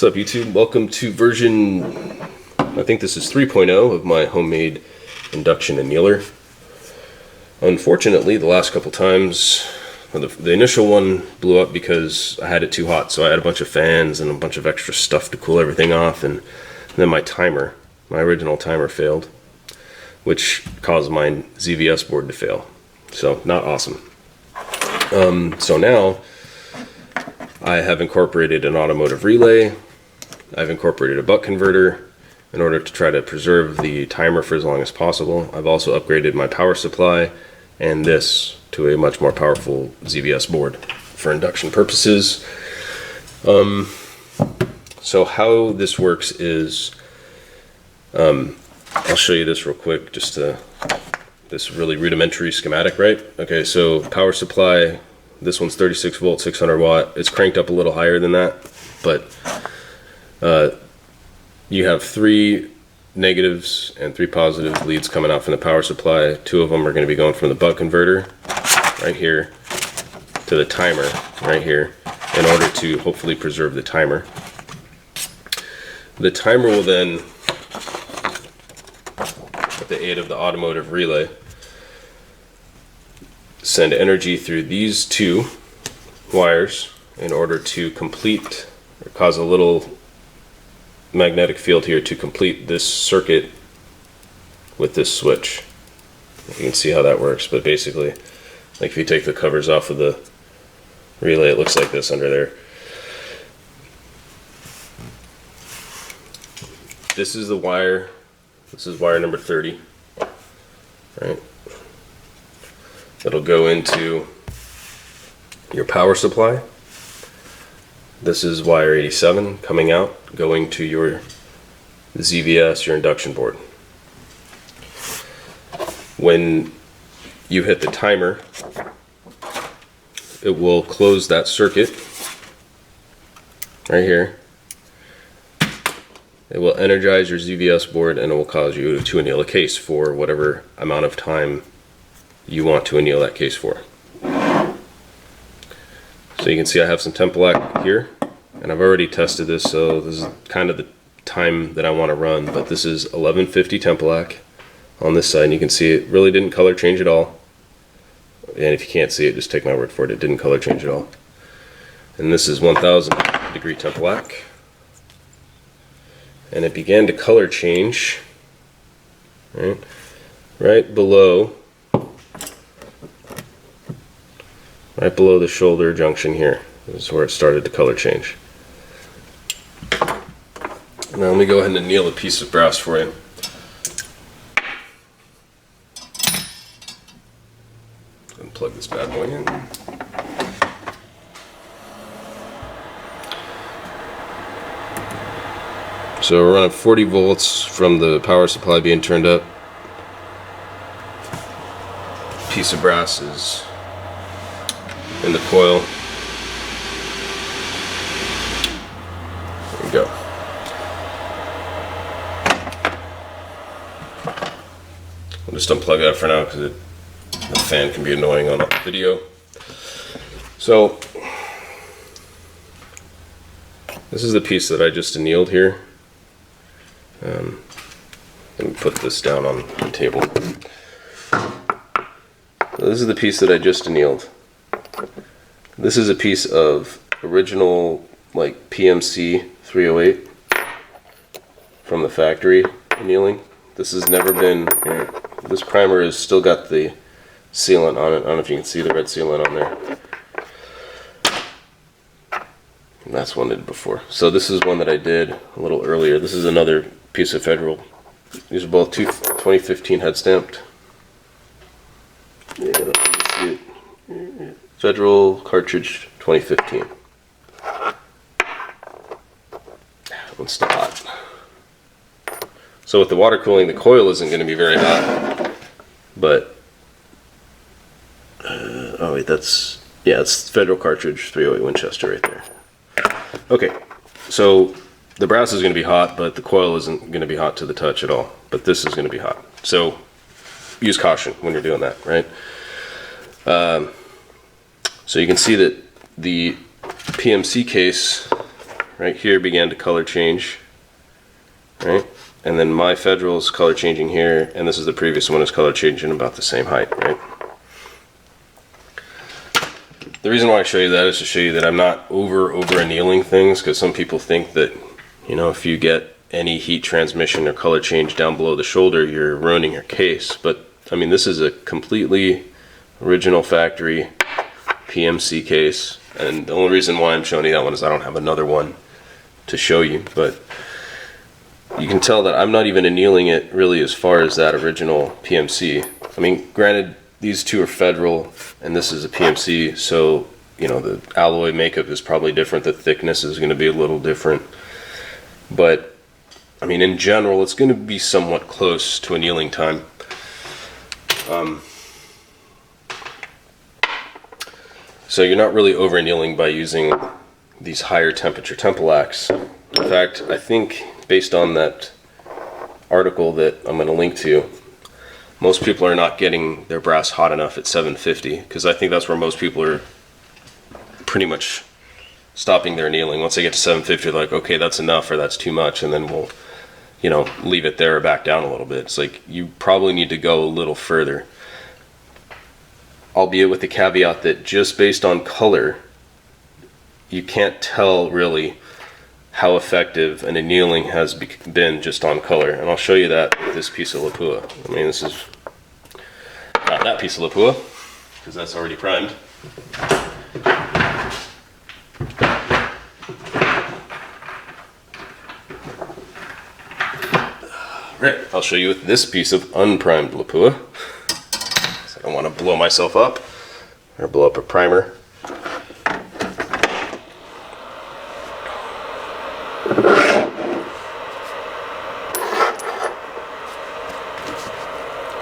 What's up, YouTube? Welcome to version, I think this is 3.0 of my homemade induction annealer. Unfortunately, the last couple times, the initial one blew up because I had it too hot, so I had a bunch of fans and a bunch of extra stuff to cool everything off, and then my original timer failed, which caused my ZVS board to fail. So, not awesome. So now, I have incorporated an automotive relay. I've incorporated a buck converter in order to try to preserve the timer for as long as possible. I've also upgraded my power supply and this to a much more powerful ZVS board for induction purposes. So how this works is, I'll show you this real quick, just this really rudimentary schematic, right? Okay, so power supply, this one's 36 volt, 600 watt. It's cranked up a little higher than that, but you have 3 negatives and 3 positive leads coming out from the power supply. 2 of them are going to be going from the buck converter right here to the timer right here in order to hopefully preserve the timer. The timer will then, with the aid of the automotive relay, send energy through these 2 wires in order to complete or cause a little magnetic field here to complete this circuit with this switch. You can see how that works, but basically, like if you take the covers off of the relay, it looks like this under there. This is the wire. This is wire number 30, right? It'll go into your power supply. This is wire 87 coming out, going to your ZVS, your induction board. When you hit the timer, it will close that circuit right here. It will energize your ZVS board and it will cause you to anneal a case for whatever amount of time you want to anneal that case for. So you can see I have some Templac here, and I've already tested this, so this is kind of the time that I want to run, but this is 1150 Templac on this side, and you can see it really didn't color change at all. And if you can't see it, just take my word for it, it didn't color change at all. And this is 1000 degree Templac. And it began to color change right below the shoulder junction here. This is where it started to color change. Now let me go ahead and anneal a piece of brass for you. Unplug this bad boy in. So we're running 40 volts from the power supply being turned up. Piece of brass is in the coil. There we go. I'll just unplug that for now because the fan can be annoying on the video. So this is the piece that I just annealed here. Let me put this down on the table. So this is the piece that I just annealed. This is a piece of original like PMC 308 from the factory annealing. This has never been, this primer has still got the sealant on it. I don't know if you can see the red sealant on there. And that's one I did before. So this is one that I did a little earlier. This is another piece of Federal. These are both 2015 head stamped. Yeah, you see it. Federal cartridge 2015. That one's still hot. So with the water cooling, the coil isn't going to be very hot, but oh wait, it's Federal cartridge 308 Winchester right there. Okay, so the brass is going to be hot, but the coil isn't going to be hot to the touch at all. But this is going to be hot. So use caution when you're doing that, right? So you can see that the PMC case right here began to color change, right? And then my Federal is color changing here, and this is the previous one is color changing about the same height, right? The reason why I show you that is to show you that I'm not over annealing things, because some people think that, you know, if you get any heat transmission or color change down below the shoulder, you're ruining your case. But I mean, this is a completely original factory PMC case, and the only reason why I'm showing you that one is I don't have another one to show you. But you can tell that I'm not even annealing it really as far as that original PMC. I mean, granted, these two are Federal and this is a PMC, so you know the alloy makeup is probably different, the thickness is going to be a little different, but I mean in general it's going to be somewhat close to annealing time. So you're not really over annealing by using these higher temperature Tempolacs. In fact, I think based on that article that I'm going to link to, most people are not getting their brass hot enough at 750, because I think that's where most people are pretty much stopping their annealing. Once they get to 750, they're like, okay, that's enough or that's too much, and then we'll, you know, leave it there or back down a little bit. It's like you probably need to go a little further, albeit with the caveat that just based on color, you can't tell really how effective an annealing has been just on color. And I'll show you that with this piece of Lapua. I mean, this is not that piece of Lapua, because that's already primed. Right, I'll show you with this piece of unprimed Lapua. So I don't want to blow myself up or blow up a primer.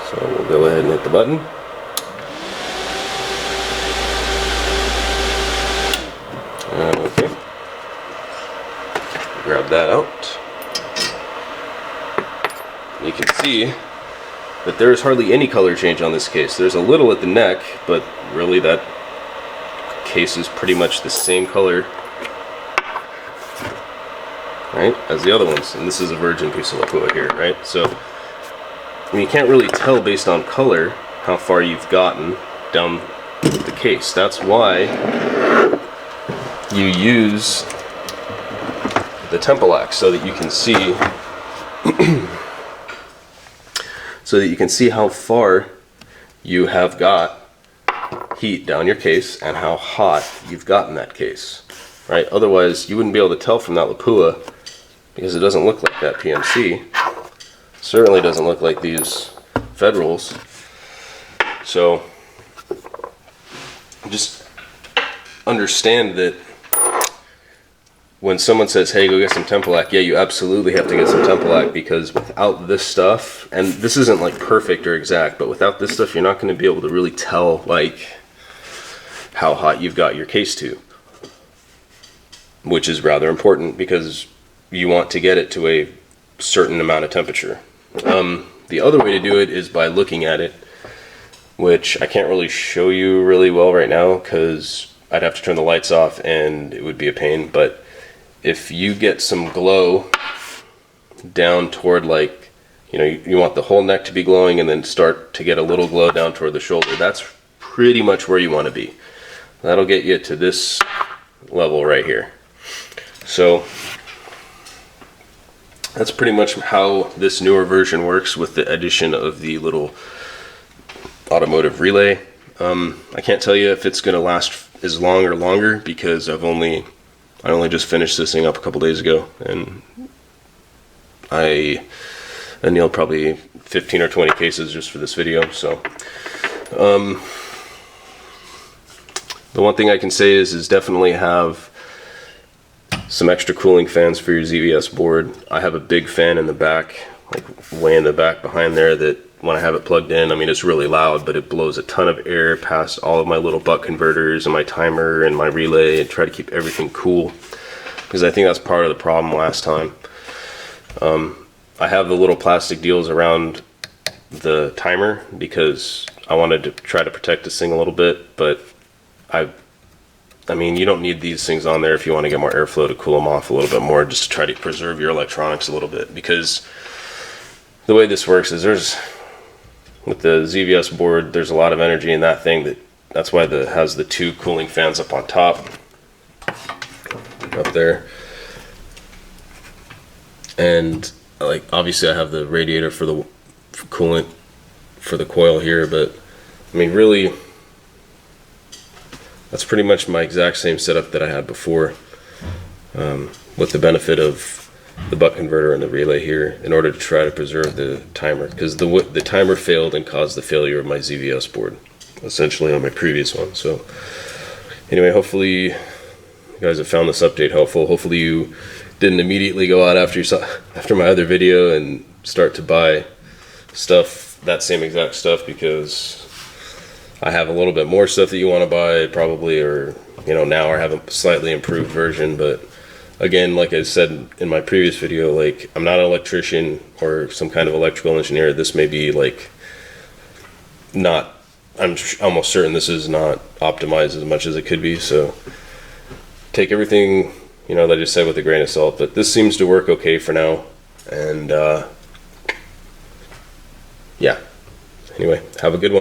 So we'll go ahead and hit the button. Okay. Grab that out. You can see that there's hardly any color change on this case. There's a little at the neck, but really that case is pretty much the same color, right, as the other ones. And this is a virgin piece of Lapua here, right? So I mean, you can't really tell based on color how far you've gotten down the case. That's why you use the Tempolac, so that you can see so that you can see how far you have got heat down your case and how hot you've gotten that case, right? Otherwise you wouldn't be able to tell from that Lapua, because it doesn't look like that PMC. Certainly doesn't look like these Federals. So just understand that when someone says, hey, go get some Tempolac, yeah, you absolutely have to get some Tempolac, because without this stuff, and this isn't like perfect or exact, but without this stuff you're not going to be able to really tell like how hot you've got your case to, which is rather important because you want to get it to a certain amount of temperature. The other way to do it is by looking at it, which I can't really show you really well right now because I'd have to turn the lights off and it would be a pain. But if you get some glow down toward, like, you know, you want the whole neck to be glowing and then start to get a little glow down toward the shoulder, that's pretty much where you want to be. That'll get you to this level right here. So that's pretty much how this newer version works, with the addition of the little automotive relay. I can't tell you if it's going to last as long or longer, because I only just finished this thing up a couple days ago, and I annealed probably 15 or 20 cases just for this video. So the one thing I can say is definitely have some extra cooling fans for your ZVS board. I have a big fan in the back, like way in the back behind there, that when I have it plugged in, I mean, it's really loud, but it blows a ton of air past all of my little buck converters and my timer and my relay, and try to keep everything cool, because I think that's part of the problem last time. I have the little plastic deals around the timer because I wanted to try to protect this thing a little bit, but I I mean, you don't need these things on there if you want to get more airflow to cool them off a little bit more, just to try to preserve your electronics a little bit. Because the way this works is with the ZVS board, there's a lot of energy in that thing. That's why it has the 2 cooling fans up on top, up there. And like, obviously I have the radiator for coolant for the coil here, but I mean, really, that's pretty much my exact same setup that I had before, with the benefit of the buck converter and the relay here, in order to try to preserve the timer, because the timer failed and caused the failure of my ZVS board, essentially, on my previous one. So anyway, hopefully you guys have found this update helpful. Hopefully you didn't immediately go out after my other video and start to buy stuff, that same exact stuff, because I have a little bit more stuff that you want to buy probably, or now I have a slightly improved version. But again, like I said in my previous video, like, I'm not an electrician or some kind of electrical engineer. This may be like not, I'm almost certain this is not optimized as much as it could be. So take everything that I just said with a grain of salt, but this seems to work okay for now. And yeah, anyway, have a good one.